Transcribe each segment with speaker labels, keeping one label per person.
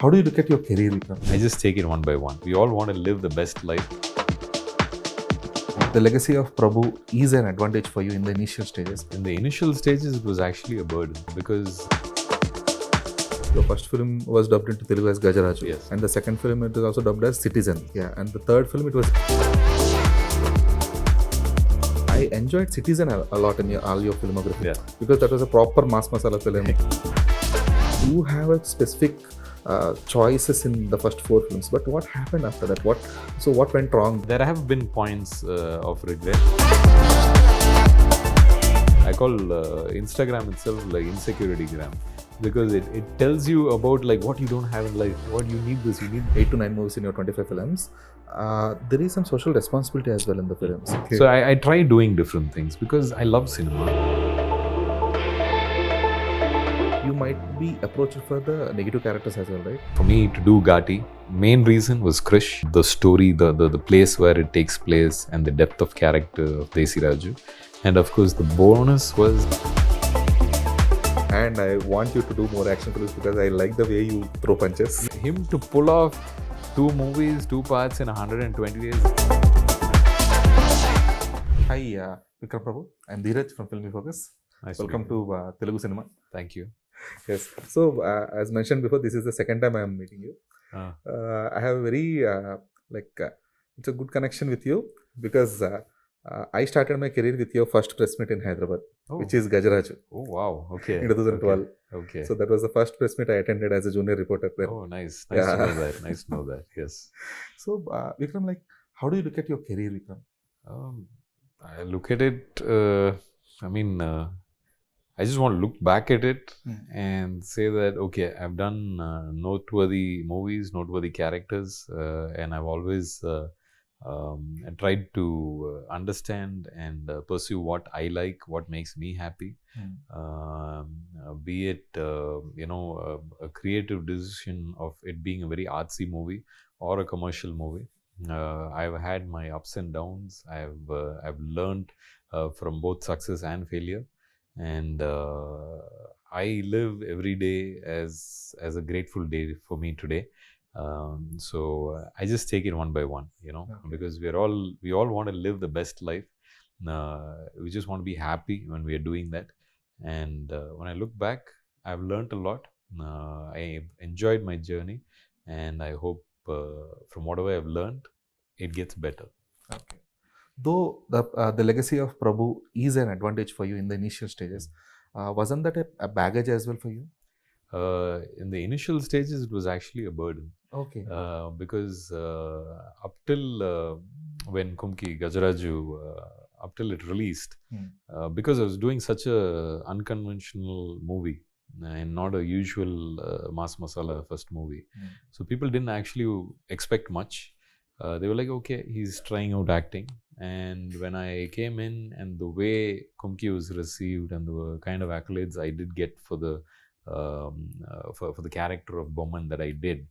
Speaker 1: How do you look at your career, Vikram?
Speaker 2: I just take it one by one. We all want to live the best life.
Speaker 1: The legacy of Prabhu is an advantage for you in the initial stages.
Speaker 2: In the initial stages, it was actually a burden because
Speaker 1: Your first film was dubbed into Telugu as Gajaraju.
Speaker 2: Yes.
Speaker 1: And the second film it was also dubbed as Citizen. Yeah. And the third film it was. I enjoyed Citizen a lot in all your filmography.
Speaker 2: Yeah.
Speaker 1: Because that was a proper mass masala film. You have a specific choices in the first 4 films, but what happened after that? What went wrong?
Speaker 2: there have been points of regret. I call Instagram itself like insecurity gram because it tells you about like what you don't have in life, what you need this, you need
Speaker 1: 8 to 9 movies in your 25 films. There is some social responsibility as well in the films.
Speaker 2: So I try doing different things because I love cinema.
Speaker 1: You might be approached for the negative characters as well, right?
Speaker 2: For me to do Ghaati, main reason was Krish, the story, the place where it takes place and the depth of character of Dheeraj. And of course the bonus was,
Speaker 1: And I want you to do more action films because I like the way you throw punches.
Speaker 2: him to pull off 2 movies, 2 parts in 120 days.
Speaker 1: Hi, Vikram Prabhu. I'm Dheeraj from Filmy Focus.
Speaker 2: Nice
Speaker 1: Welcome
Speaker 2: to meet
Speaker 1: to Telugu cinema.
Speaker 2: you. Thank you.
Speaker 1: Yes. So, as mentioned before, this is the second time I am meeting you.
Speaker 2: Uh,
Speaker 1: I have a very it's a good connection with you because I started my career with your first press meet in Hyderabad,
Speaker 2: oh.
Speaker 1: which is Gajaraju
Speaker 2: Oh wow, okay.
Speaker 1: in 2012.
Speaker 2: Okay.
Speaker 1: So that was the first press meet I attended as a junior reporter there.
Speaker 2: Oh, nice. Nice to
Speaker 1: Yeah.
Speaker 2: know that. Nice to know that. Yes.
Speaker 1: So, Vikram, like, how do you look at your career, Vikram?
Speaker 2: I look at it. I mean, I just want to look back at it and say that okay, I've done noteworthy movies, noteworthy characters, and I've always tried to understand and pursue what I like, what makes me happy. Be it a creative decision of it being a very artsy movie or a commercial movie. I've had my ups and downs. I've learned from both success and failure. And I live every day as a grateful day for me today. So I just take it one by one,
Speaker 1: Okay.
Speaker 2: because we all want to live the best life. We just want to be happy when we are doing that. And when I look back, I've learned a lot. I enjoyed my journey, and I hope from whatever I've learned, it gets better.
Speaker 1: Okay. Though the legacy of Prabhu is an advantage for you in the initial stages, wasn't that a baggage as well for you?
Speaker 2: In the initial stages, it was actually a burden.
Speaker 1: Okay.
Speaker 2: Because up till when Kumki Gajaraju, up till it released, because I was doing such a unconventional movie and not a usual mass masala first movie, so people didn't actually expect much. They were like, okay, he's trying out acting. And when I came in and the way Kumki was received and the kind of accolades I did get for the for the character of Bowman that I did,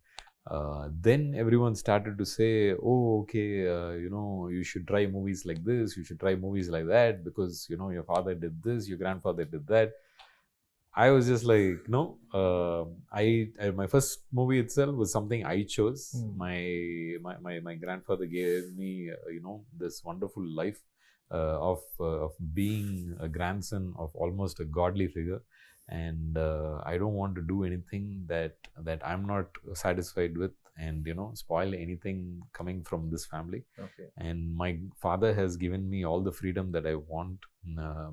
Speaker 2: then everyone started to say, oh, okay, you should try movies like this, you should try movies like that, because your father did this, your grandfather did that. I was just like, no. My first movie itself was something I chose. My grandfather gave me this wonderful life of being a grandson of almost a godly figure. And I don't want to do anything that I'm not satisfied with, and spoil anything coming from this family.
Speaker 1: Okay.
Speaker 2: And my father has given me all the freedom that I want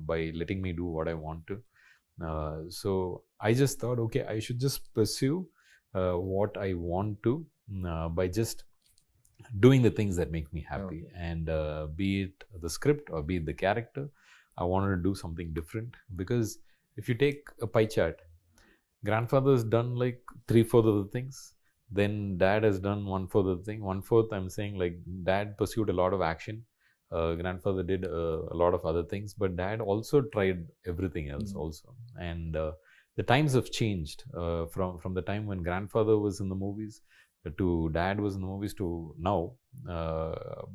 Speaker 2: by letting me do what I want to. So I just thought, okay, I should just pursue what I want to by just doing the things that make me happy.
Speaker 1: Okay.
Speaker 2: And be it the script or be it the character, I wanted to do something different. Because if you take a pie chart, grandfather's done like 3/4 of the things, then dad has done 1/4 of the thing. 1/4, I'm saying, like, dad pursued a lot of action, grandfather did a lot of other things, but dad also tried everything else also. And the times have changed from the time when grandfather was in the movies to dad was in the movies to now.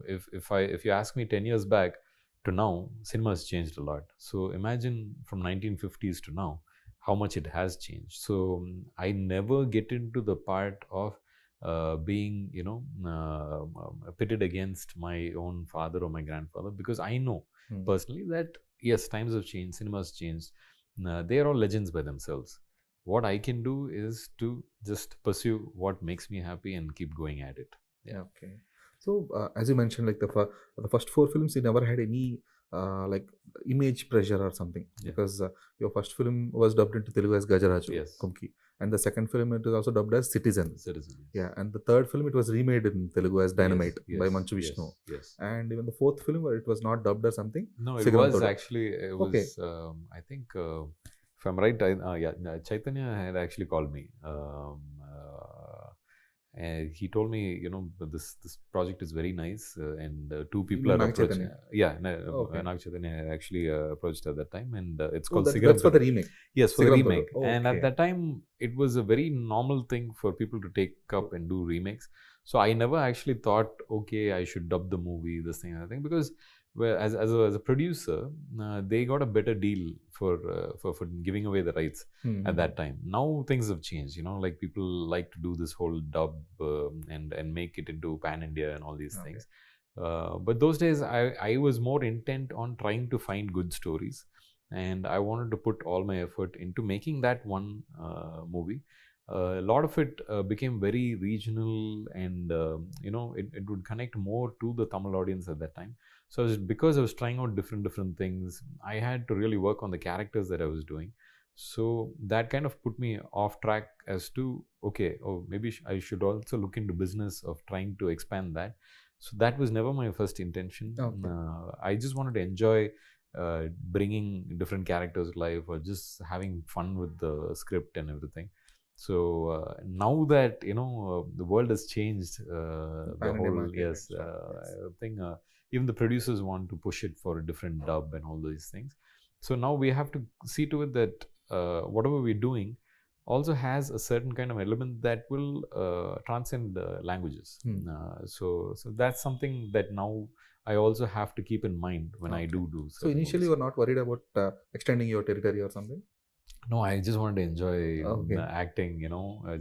Speaker 2: If you ask me 10 years back to now, cinema has changed a lot. So imagine from 1950s to now, how much it has changed. So I never get into the part of being, pitted against my own father or my grandfather, because I know personally that yes, times have changed, cinemas changed. They are all legends by themselves. What I can do is to just pursue what makes me happy and keep going at it. Yeah.
Speaker 1: Okay. So as you mentioned, like the first four films, you never had any like image pressure or something,
Speaker 2: Yeah.
Speaker 1: because your first film was dubbed into Telugu as Gajaraju,
Speaker 2: Yes.
Speaker 1: Kumki, and the second film it was also dubbed as Citizen.
Speaker 2: Citizen. Yes.
Speaker 1: Yeah, and the third film it was remade in Telugu as Dynamite by Manchu
Speaker 2: Yes.
Speaker 1: Vishnu,
Speaker 2: Yes.
Speaker 1: and even the fourth film it was not dubbed as something.
Speaker 2: No, it
Speaker 1: Sigaram
Speaker 2: was
Speaker 1: Thoda.
Speaker 2: actually, it was,
Speaker 1: Okay.
Speaker 2: I think, if I'm right, Chaitanya had actually called me. And he told me, this project is very nice, and two people are
Speaker 1: Nag
Speaker 2: approaching.
Speaker 1: Chaitanya. Okay.
Speaker 2: Nag Chaitanya actually approached at that time, and it's
Speaker 1: Oh,
Speaker 2: called
Speaker 1: that's
Speaker 2: Sigaram
Speaker 1: for the
Speaker 2: Thoda.
Speaker 1: remake.
Speaker 2: Yes, for the
Speaker 1: Sigaram Thoda.
Speaker 2: remake. And at
Speaker 1: Okay.
Speaker 2: that time, it was a very normal thing for people to take up and do remakes. So I never actually thought, okay, I should dub the movie, this thing, and that thing, because as a producer, they got a better deal for giving away the rights at that time. Now things have changed, like people like to do this whole dub and make it into pan India and all these things. But those days I was more intent on trying to find good stories, and I wanted to put all my effort into making that one movie. A lot of it became very regional, and it would connect more to the Tamil audience at that time. So because I was trying out different things, I had to really work on the characters that I was doing. So that kind of put me off track as to, okay, maybe I should also look into business of trying to expand that. So that was never my first intention.
Speaker 1: Okay.
Speaker 2: I just wanted to enjoy bringing different characters to life, or just having fun with the script and everything. So now that the world has changed, the whole thing, even the producers want to push it for a different dub and all these things. So now we have to see to it that whatever we're doing also has a certain kind of element that will transcend languages. So that's something that now I also have to keep in mind when I do.
Speaker 1: So initially, you were not worried about extending your territory or something?
Speaker 2: No, I just wanted to enjoy acting.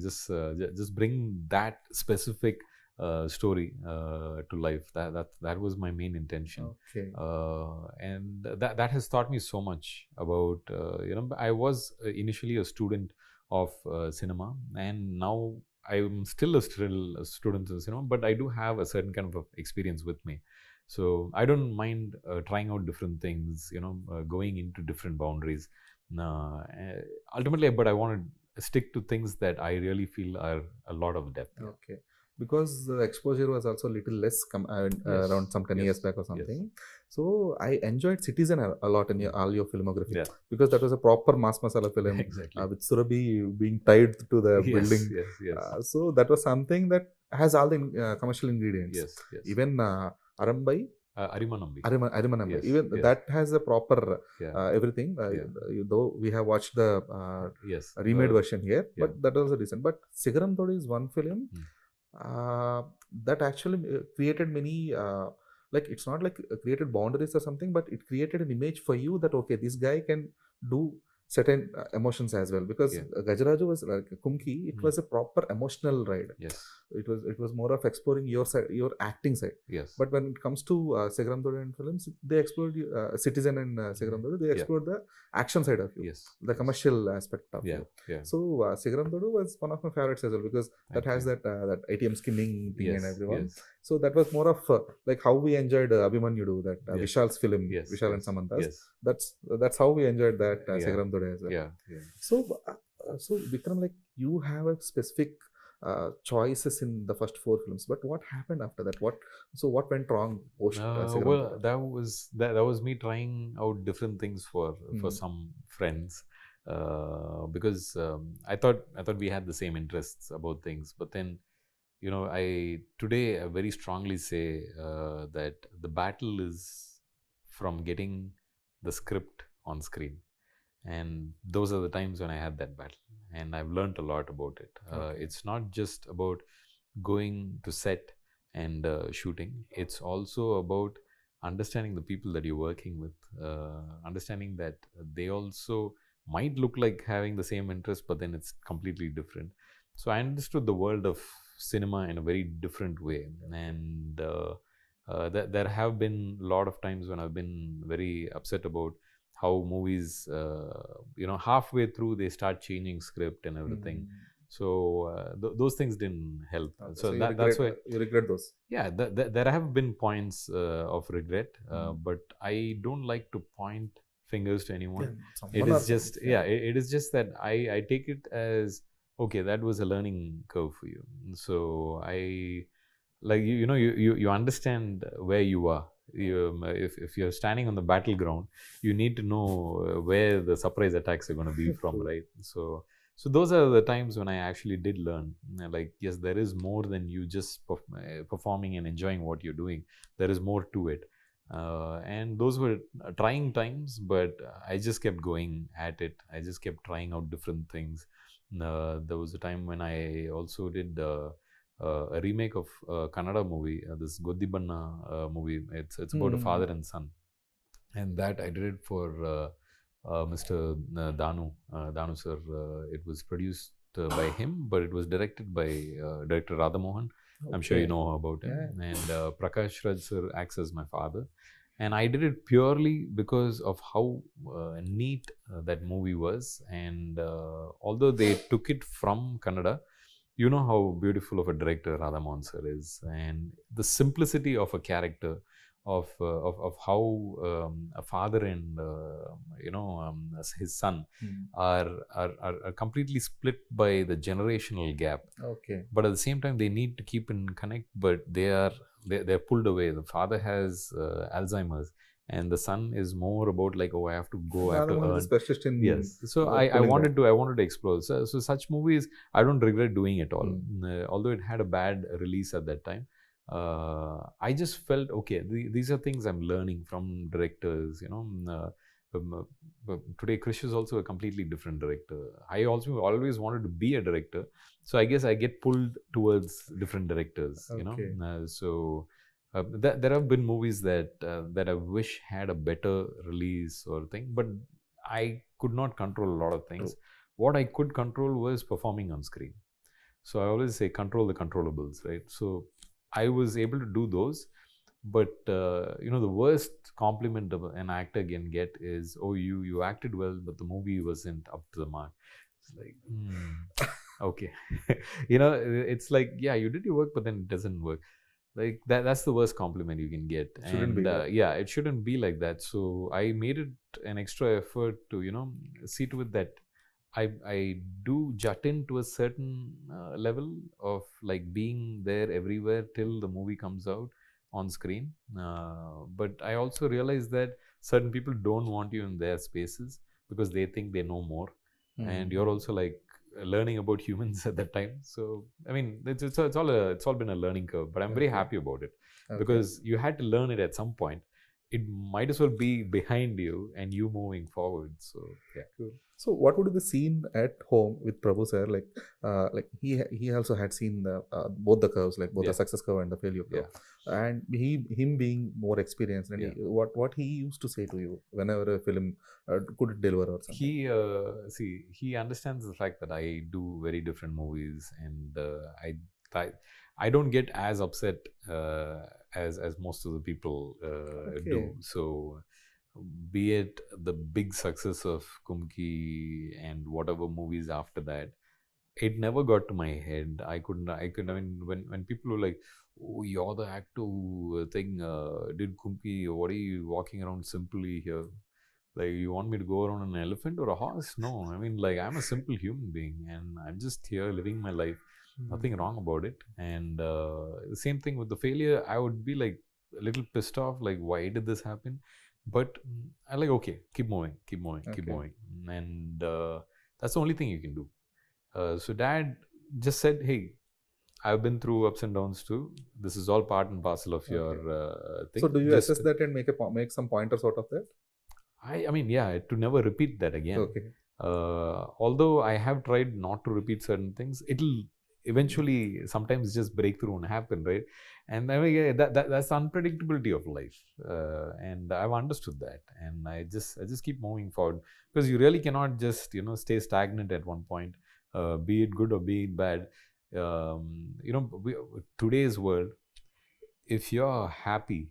Speaker 2: Just bring that specific story to life. That was my main intention.
Speaker 1: Okay.
Speaker 2: And that has taught me so much about I was initially a student of cinema, and now I'm still a student of cinema, but I do have a certain kind of experience with me. So I don't mind trying out different things, going into different boundaries. Ultimately, but I want to stick to things that I really feel are a lot of depth.
Speaker 1: Okay. Because the exposure was also a little less around some 10 years back or something. So I enjoyed Citizen a lot in all your filmography, because that was a proper mass masala film, with Surabhi being tied to the building. So that was something that has all the commercial ingredients. Even Arambai, Arimanambai. Even that has a proper everything. Though we have watched the remade version here, but that was a decent. But Sigaram Thoda is one film that actually created many. Like, it's not like created boundaries or something, but it created an image for you that okay, this guy can do certain emotions as well, because Gajaraju was like Kumki. It was a proper emotional ride. It was more of exploring your side, your acting side. But when it comes to Sigaram Thoda and films, they explored Citizen and Sigaram Thoda. They explored the action side of you, the commercial aspect of you. So Sigaram Thoda was one of my favorites as well, because that has that ATM skinning thing and everyone. So that was more of like how we enjoyed Abhimanyu, that Vishal's film, Vishal and Samantha's. That's how we enjoyed that Sigaram Thoda as well. So Vikram, like, you have a specific choices in the first four films, but what happened after that? What went wrong post
Speaker 2: well, that was me trying out different things for some friends, because I thought we had the same interests about things. But then I very strongly say that the battle is from getting the script on screen. And those are the times when I had that battle, and I've learned a lot about it. It's not just about going to set and shooting. It's also about understanding the people that you're working with, understanding that they also might look like having the same interest, but then it's completely different. So I understood the world of cinema in a very different way. And there have been a lot of times when I've been very upset about how movies, halfway through they start changing script and everything. So those things didn't help.
Speaker 1: Okay,
Speaker 2: so
Speaker 1: you
Speaker 2: that's why
Speaker 1: you regret those.
Speaker 2: Yeah, there have been points of regret, but I don't like to point fingers to anyone. It is just it is just that I take it as, okay, that was a learning curve for you. So I like you understand where you are. If you're standing on the battleground, you need to know where the surprise attacks are going to be from, right? So those are the times when I actually did learn. Like, yes, there is more than you just performing and enjoying what you're doing. There is more to it. And those were trying times, but I just kept going at it. I just kept trying out different things. There was a time when I also did a remake of a Kannada movie, this Goddibanna movie. It's about a father and son. And that I did it for Mr. Danu sir. It was produced by him, but it was directed by director Radhamohan. Okay. I'm sure you know about him. Yeah. And Prakash Raj sir acts as my father. And I did it purely because of how neat that movie was. And although they took it from Kannada, you know how beautiful of a director Radhamohan sir is. And the simplicity of a character, of how a father and his son are completely split by the generational gap.
Speaker 1: Okay.
Speaker 2: But at the same time, they need to keep in connect, but they're pulled away. The father has Alzheimer's, and the son is more about like, oh, I have to go, I have to earn. Yes. So I wanted to explore. So such movies, I don't regret doing it all. Although it had a bad release at that time. I just felt, okay, these are things I'm learning from directors, today Krish is also a completely different director. I also always wanted to be a director. So I guess I get pulled towards different directors,
Speaker 1: Okay.
Speaker 2: There have been movies that I wish had a better release or thing, but I could not control a lot of things. What I could control was performing on screen. So I always say control the controllables, right? So I was able to do those, but the worst compliment an actor can get is, oh, you acted well, but the movie wasn't up to the mark. It's like, okay. It's like, yeah, you did your work, but then it doesn't work. Like that's the worst compliment you can get.
Speaker 1: Shouldn't be that.
Speaker 2: Yeah, it shouldn't be like that. So I made it an extra effort to, see to it that I do jut in to a certain level of like being there everywhere till the movie comes out on screen. But I also realize that certain people don't want you in their spaces because they think they know more. And you're also like learning about humans at that time. So, I mean, it's all been a learning curve, but I'm very happy about it because you had to learn it at some point. It might as well be behind you and you moving forward. So yeah.
Speaker 1: Cool. So what would be the scene at home with Prabhu sir? Like he also had seen both the curves, like both the success curve and the failure curve. And him being more experienced, and what he used to say to you whenever a film could deliver or something.
Speaker 2: He understands the fact that I do very different movies, and I don't get as upset as most of the people do. So be it the big success of Kumki and whatever movies after that, it never got to my head. I mean, when people were like, oh, you're the actor who did Kumki, what are you walking around simply here? Like, you want me to go around on an elephant or a horse? No, I mean, like, I'm a simple human being and I'm just here living my life. Nothing wrong about it. And the same thing with the failure, I would be like a little pissed off, like, why did this happen? But I like, okay, keep moving. And that's the only thing you can do. So dad just said, hey, I've been through ups and downs too. This is all part and parcel of your thing.
Speaker 1: So do you assess that and make some pointers out of that?
Speaker 2: I mean, yeah, to never repeat that again.
Speaker 1: Okay.
Speaker 2: Although I have tried not to repeat certain things, eventually sometimes just breakthrough won't happen, right? And I mean, yeah, that's the unpredictability of life, and I've understood that, and I just keep moving forward, because you really cannot just stay stagnant at one point, be it good or be it bad. Today's world, if you're happy,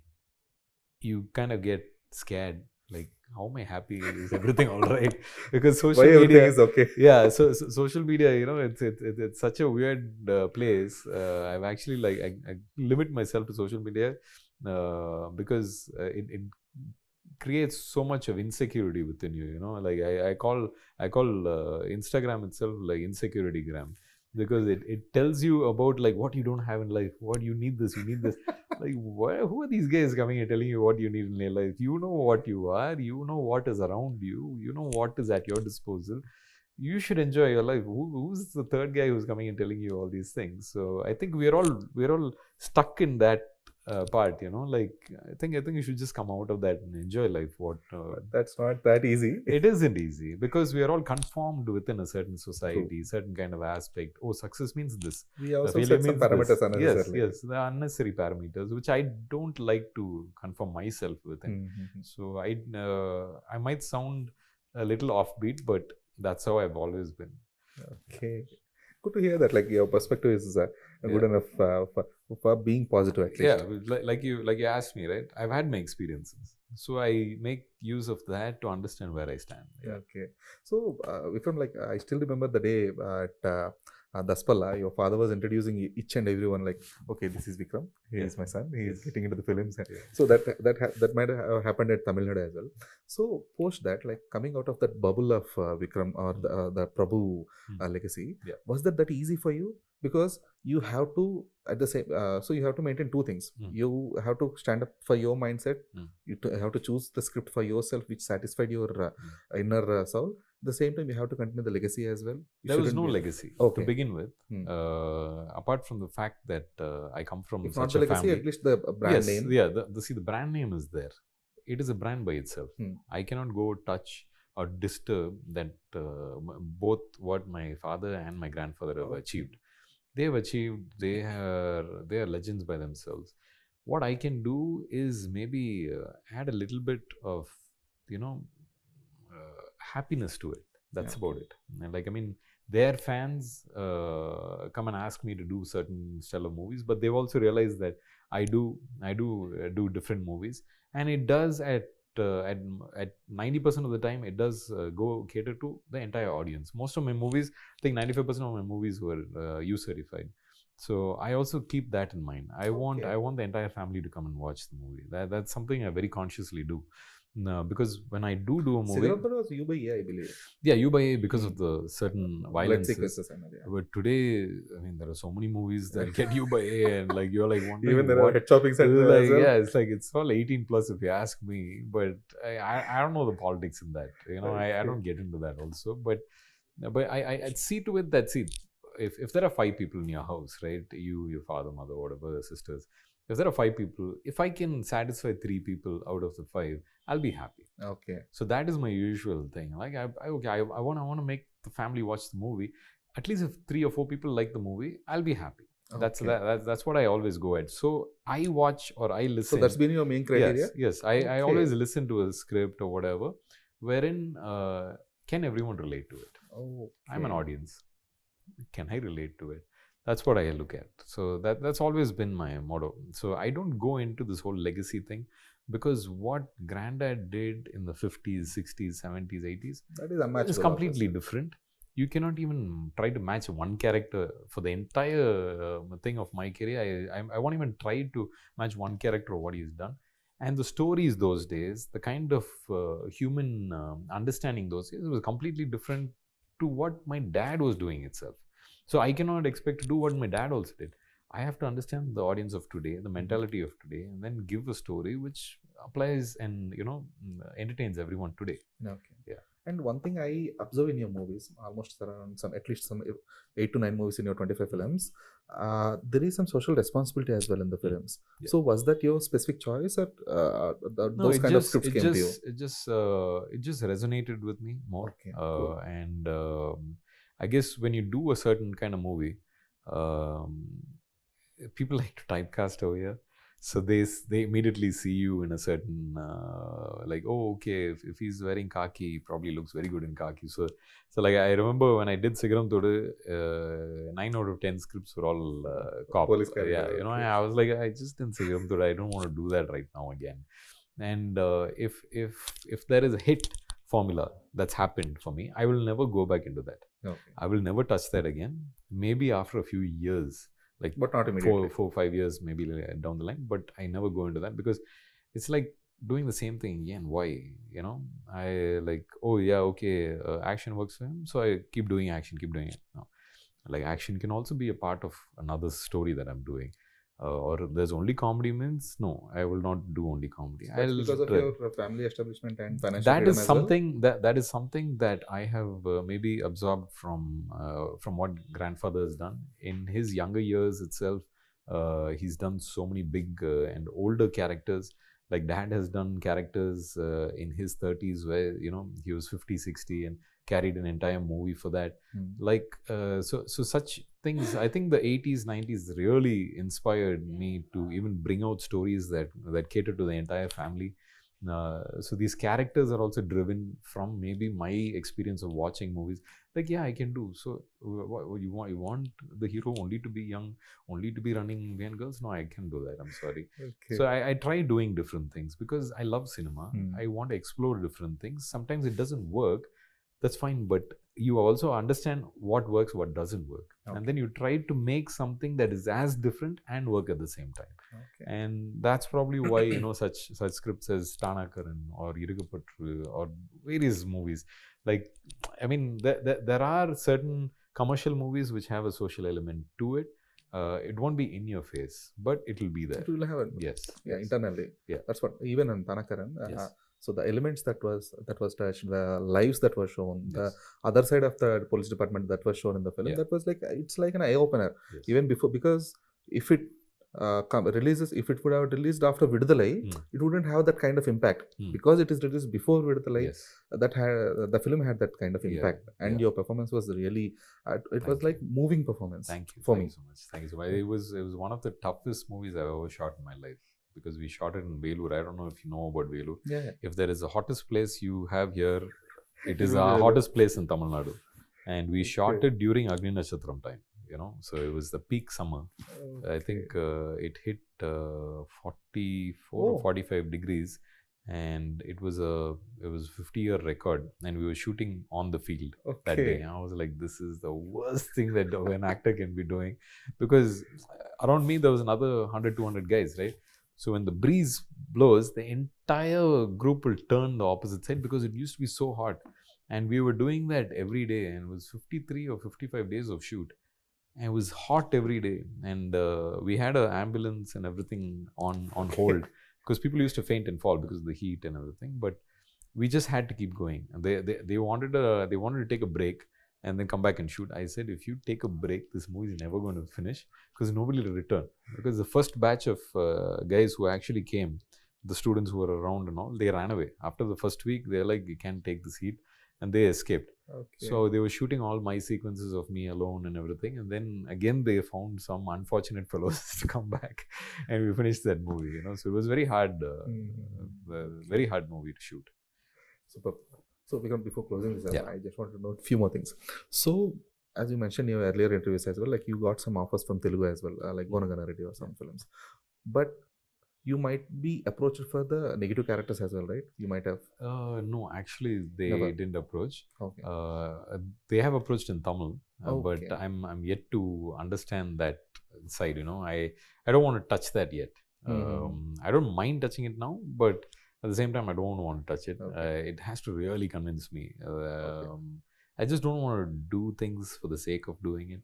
Speaker 2: you kind of get scared, like, how am I happy? Is everything all right? Because social media
Speaker 1: is okay.
Speaker 2: Yeah, so social media, it's such a weird place. I've actually, like, I limit myself to social media because it creates so much of insecurity within you. Like I call Instagram itself like insecurity gram, because it tells you about, like, what you don't have in life, what you need this. Like, who are these guys coming and telling you what you need in your life? You know what you are, you know what is around you, you know what is at your disposal. You should enjoy your life. Who's the third guy who's coming and telling you all these things? So I think we're all stuck in that part, like, I think you should just come out of that and enjoy life.
Speaker 1: That's not that easy.
Speaker 2: It isn't easy, because we are all conformed within a certain society, certain kind of aspect. Oh, success means this.
Speaker 1: We also set some parameters unnecessarily.
Speaker 2: Yes, the unnecessary parameters, which I don't like to conform myself within. So I might sound a little offbeat, but that's how I've always been.
Speaker 1: Okay. Good to hear that. Like, your perspective is good enough for being positive, at least.
Speaker 2: Yeah, like you asked me, right? I've had my experiences, so I make use of that to understand where I stand.
Speaker 1: Yeah. Okay. So, Vikram, like, I still remember the day at Daspalla, your father was introducing each and everyone, like, okay, this is Vikram, he is my son, he is getting into the films. So that might have happened at Tamil Nadu as well. So post that, like, coming out of that bubble of Vikram or the Prabhu legacy, was that easy for you? Because you have to at the same so you have to maintain two things. You have to stand up for your mindset. You have to choose the script for yourself which satisfied your inner soul. At the same time, you have to continue the legacy as well.
Speaker 2: There was no legacy to begin with, apart from the fact that I come from
Speaker 1: if
Speaker 2: such
Speaker 1: not the
Speaker 2: a
Speaker 1: legacy,
Speaker 2: family.
Speaker 1: at least the brand name.
Speaker 2: Yeah, the brand name is there. It is a brand by itself. I cannot go touch or disturb that both what my father and my grandfather have achieved. They have achieved. They are legends by themselves. What I can do is maybe add a little bit of happiness to it. That's about it. And, like, I mean, their fans come and ask me to do certain stellar movies, but they've also realized that I do different movies, and it does at 90% of the time, it does go cater to the entire audience. Most of my movies, I think 95% of my movies were U certified. So I also keep that in mind. I want the entire family to come and watch the movie. That's something I very consciously do. No, because when I do a movie,
Speaker 1: was U by A, I believe.
Speaker 2: Yeah, U by A, because of the certain violence. But today, I mean, there are so many movies that get U by A, and, like, you're like wondering,
Speaker 1: even there are head chopping centers.
Speaker 2: Like, yeah, it's like it's all 18 plus if you ask me. But I don't know the politics in that. I don't get into that also. But I see to it that if there are 5 people in your house, right? You, your father, mother, whatever, sisters. If there are 5 people, if I can satisfy 3 people out of the 5, I'll be happy.
Speaker 1: Okay.
Speaker 2: So that is my usual thing. Like, I want to make the family watch the movie. At least if 3 or 4 people like the movie, I'll be happy. Okay. That's what I always go at. So I watch or I listen.
Speaker 1: So that's been your main criteria?
Speaker 2: Yes. I always listen to a script or whatever, wherein can everyone relate to it?
Speaker 1: Okay.
Speaker 2: I'm an audience. Can I relate to it? That's what I look at. So that's always been my motto. So I don't go into this whole legacy thing, because what Granddad did in the 50s, 60s, 70s, 80s,
Speaker 1: that is unmatchable.
Speaker 2: It's completely different. You cannot even try to match one character for the entire thing of my career. I won't even try to match one character of what he's done. And the stories those days, the kind of human understanding those days, was completely different to what my dad was doing itself. So I cannot expect to do what my dad also did. I have to understand the audience of today, the mentality of today, and then give a story which applies and entertains everyone today.
Speaker 1: Okay. Yeah. And one thing I observe in your movies, almost around at least some 8 to 9 movies in your 25 films, there is some social responsibility as well in the films. Yeah. So was that your specific choice, or those kind of scripts came to you?
Speaker 2: It just resonated with me more.
Speaker 1: Okay. Cool.
Speaker 2: And I guess when you do a certain kind of movie, people like to typecast over here. So they immediately see you in a certain like, oh, okay, if he's wearing khaki, he probably looks very good in khaki. So like I remember when I did Sigaram Thodu, 9 out of 10 scripts were all cop.
Speaker 1: Police character,
Speaker 2: yeah, you know,
Speaker 1: okay.
Speaker 2: I was like, I just did Sigaram Thodu. I don't want to do that right now again. And if there is a hit formula that's happened for me, I will never go back into that.
Speaker 1: Okay.
Speaker 2: I will never touch that again. Maybe after a few years. Like
Speaker 1: but not immediately.
Speaker 2: 4-5 years maybe down the line, but I never go into that because it's like doing the same thing again. Why? You know, I like, oh yeah, okay, action works for him, so I keep doing action, keep doing it. No, like action can also be a part of another story that I'm doing. Or there's only comedy means no, I will not do only comedy.
Speaker 1: So that's because of your family establishment and financial
Speaker 2: that
Speaker 1: freedom
Speaker 2: is
Speaker 1: as
Speaker 2: something well? that is something that I have maybe absorbed from what grandfather has done in his younger years itself. He's done so many big and older characters. Like dad has done characters in his 30s where, you know, he was 50-60 and carried an entire movie for that. Like so such things, I think the 80s 90s really inspired me to even bring out stories that cater to the entire family. So these characters are also driven from maybe my experience of watching movies. Like, yeah, I can do. So what you want the hero only to be young, only to be running behind girls? No, I can do that. I'm sorry. Okay. So I try doing different things because I love cinema. I want to explore different things. Sometimes it doesn't work. That's fine, but you also understand what works, what doesn't work. Okay. And then you try to make something that is as different and work at the same time. Okay. And that's probably why, you know, such scripts as Tanakaran or Irugapatru or various movies. Like, I mean, there are certain commercial movies which have a social element to it. It won't be in your face, but it will be there.
Speaker 1: It will have it.
Speaker 2: Yes.
Speaker 1: Yeah,
Speaker 2: yes.
Speaker 1: Internally. Yeah. That's what, even in Tanakaran,
Speaker 2: yes.
Speaker 1: So the elements that was touched, the lives that were shown, yes.
Speaker 2: Yes.
Speaker 1: The other side of the police department that was shown in the film, yeah. That was like, it's like an eye opener. Yes. Even before, because if it releases, if it would have released after Vidudalai, it wouldn't have that kind of impact. Because it is released before Vidudalai, yes. That had, the film had that kind of impact. Yeah. And your performance was really, it was like moving performance.
Speaker 2: Thank you.
Speaker 1: For
Speaker 2: Thank
Speaker 1: me.
Speaker 2: You so much. Thank you so much. It was one of the toughest movies I've ever shot in my life. Because we shot it in Velur. I don't know if you know about Velur.
Speaker 1: Yeah.
Speaker 2: If there is a hottest place you have here, it is our hottest place in Tamil Nadu. And we shot it during Agni Nashatram time, you know. So it was the peak summer. Okay. I think it hit 44 or 45 degrees. And it was a 50-year record. And we were shooting on the field that day. And I was like, this is the worst thing that an actor can be doing. Because around me, there was another 100-200 guys, right? So when the breeze blows, the entire group will turn the opposite side because it used to be so hot. And we were doing that every day. And it was 53 or 55 days of shoot. And it was hot every day. And we had an ambulance and everything on hold. Because people used to faint and fall because of the heat and everything. But we just had to keep going. And they wanted to take a break and then come back and shoot. I said, if you take a break, this movie is never going to finish because nobody will return. Because the first batch of guys who actually came, the students who were around and all, they ran away. After the first week, they're like, you can't take this heat. And they escaped. Okay. So they were shooting all my sequences of me alone and everything. And then again, they found some unfortunate fellows to come back. And we finished that movie, you know. So it was very hard, very hard movie to shoot.
Speaker 1: Superb. So Vikram, before closing this, I just want to note a few more things. So as you mentioned in your earlier interviews as well, like you got some offers from Telugu as well, like Gonagana Reddy or some films. But you might be approached for the negative characters as well, right? You might have.
Speaker 2: No, actually they didn't approach.
Speaker 1: Okay.
Speaker 2: They have approached in Tamil, but I'm yet to understand that side. You know, I don't want to touch that yet. I don't mind touching it now, but at the same time, I don't want to touch it. Okay. It has to really convince me. I just don't want to do things for the sake of doing it.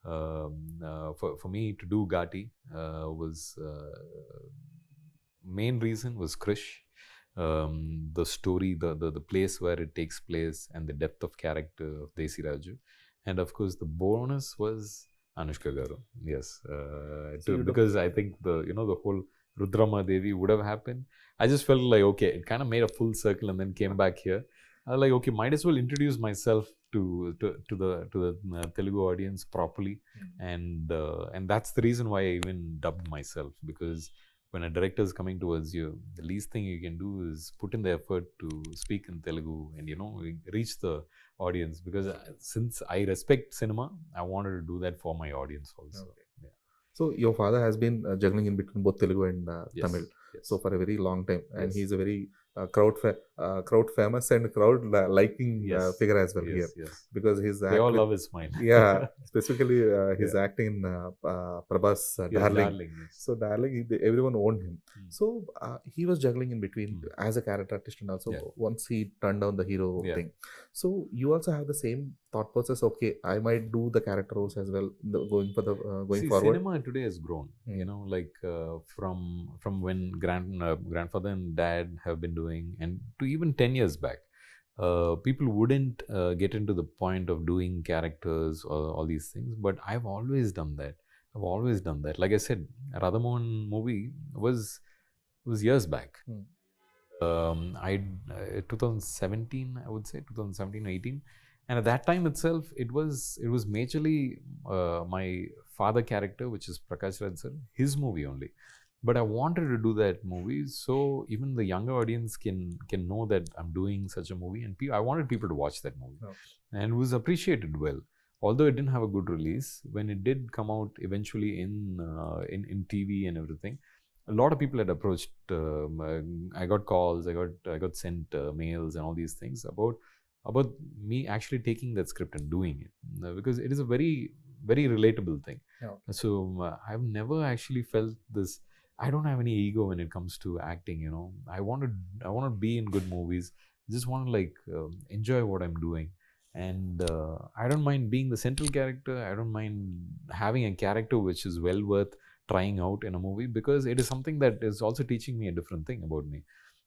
Speaker 2: For me to do Ghaati was main reason was Krish. The story, the place where it takes place, and the depth of character of Dheeraj. And of course, the bonus was Anushka Garu. Yes, because I think the whole Rudrama Devi would have happened. I just felt like, okay, it kind of made a full circle and then came back here. like, okay, might as well introduce myself to the Telugu audience properly, and that's the reason why I even dubbed myself, because when a director is coming towards you, the least thing you can do is put in the effort to speak in Telugu and reach the audience, because since I respect cinema, I wanted to do that for my audience also.
Speaker 1: Okay. So your father has been juggling in between both Telugu and Tamil.
Speaker 2: Yes.
Speaker 1: So for a very long time, and
Speaker 2: Yes.
Speaker 1: he's a very crowd famous and crowd liking figure as well here, because his
Speaker 2: they all love his smile.
Speaker 1: Yeah, specifically his acting in Prabhas Darling.
Speaker 2: Yes.
Speaker 1: So Darling, everyone owned him. So he was juggling in between as a character artist, and also once he turned down the hero thing. So you also have the same thought process. Okay, I might do the character roles as well going forward.
Speaker 2: Cinema today has grown. Like from when grandfather and dad have been doing, and to even 10 years back, people wouldn't get into the point of doing characters or all these things, but I've always done that. Like I said, Radhamohan movie was years back. 2017, I would say 2017-18, and at that time itself, it was majorly my father character, which is Prakash Raj sir, his movie only. But I wanted to do that movie so even the younger audience can know that I'm doing such a movie, and I wanted people to watch that movie. And it was appreciated well. Although it didn't have a good release, when it did come out eventually in TV and everything, a lot of people had approached. I got calls, I got sent mails and all these things about me actually taking that script and doing it, because it is a very, very relatable thing. So I've never actually felt this. I don't have any ego when it comes to acting. I want to be in good movies. I just want to enjoy what I'm doing, and I don't mind being the central character. I don't mind having a character which is well worth trying out in a movie, because it is something that is also teaching me a different thing about me.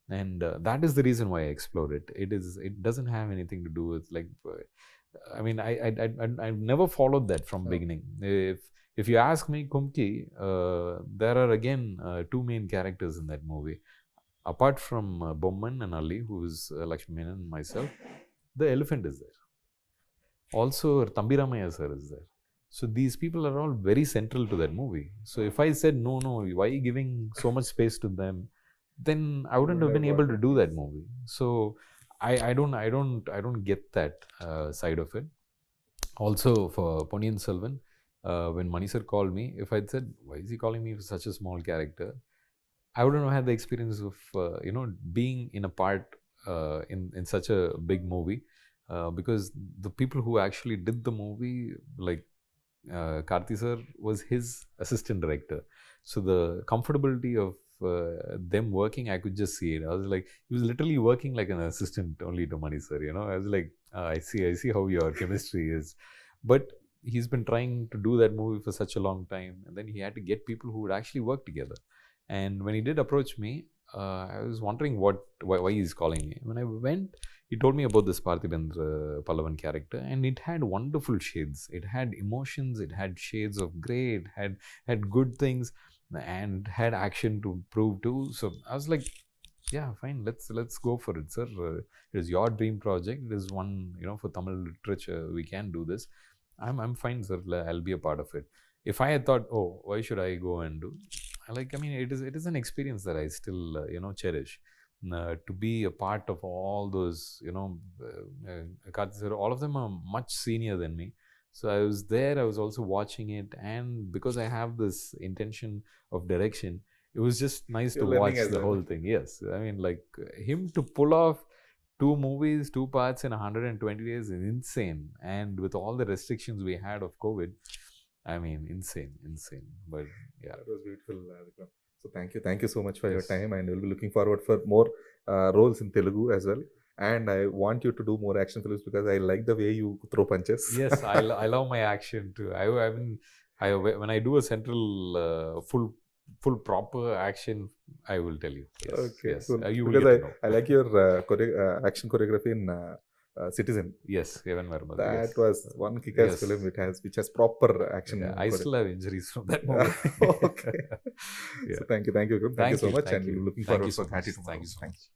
Speaker 2: And that is the reason why I explore it. It doesn't have anything to do with I've never followed that from beginning. If you ask me, Kumki, there are again two main characters in that movie. Apart from Bomman and Ali, who is Lakshmi Menon and myself, the elephant is there. Also, Tambiramaya sir is there. So these people are all very central to that movie. So if I said, no, why are you giving so much space to them, then I wouldn't have been able to do that movie. So I don't get that side of it. Also, for Ponniyin Selvan, when Mani sir called me, if I'd said, why is he calling me for such a small character, I wouldn't have had the experience of being in a part in such a big movie, because the people who actually did the movie, like Karthi sir was his assistant director, so the comfortability of them working, I could just see it. I was like, he was literally working like an assistant only to Mani sir. I was like, I see how your chemistry is. But he's been trying to do that movie for such a long time, and then he had to get people who would actually work together. And when he did approach me, I was wondering why he's calling me. When I went, he told me about this Parthibendra Pallavan character, and it had wonderful shades. It had emotions, it had shades of grey, it had good things, and had action to prove too. So I was like, yeah, fine, let's go for it, sir. It is your dream project. It is one, for Tamil literature, we can do this. I'm fine, sir. I'll be a part of it. If I had thought, oh, why should I go and do? It is an experience that I still cherish. To be a part of all those, all of them are much senior than me. So I was there, I was also watching it, and because I have this intention of direction, it was just nice to watch the whole thing. Yes, him to pull off 2 movies, 2 parts in 120 days is insane. And with all the restrictions we had of COVID, insane. But yeah,
Speaker 1: it was beautiful. So thank you so much for your time, and we'll be looking forward for more roles in Telugu as well. And I want you to do more action films, because I like the way you throw punches.
Speaker 2: Yes, I love my action too. When I do a central full proper action, I will tell you. Yes,
Speaker 1: okay,
Speaker 2: yes.
Speaker 1: Cool.
Speaker 2: You will
Speaker 1: because
Speaker 2: get to know.
Speaker 1: I like your action choreography in Citizen.
Speaker 2: Yes, Evan Verma.
Speaker 1: That was one kick-ass film which has proper action.
Speaker 2: I still have injuries from that movie.
Speaker 1: Okay. So thank you, Vikram. Thank you so much, and we're looking forward for Ghaati tomorrow.
Speaker 2: Thank you so much.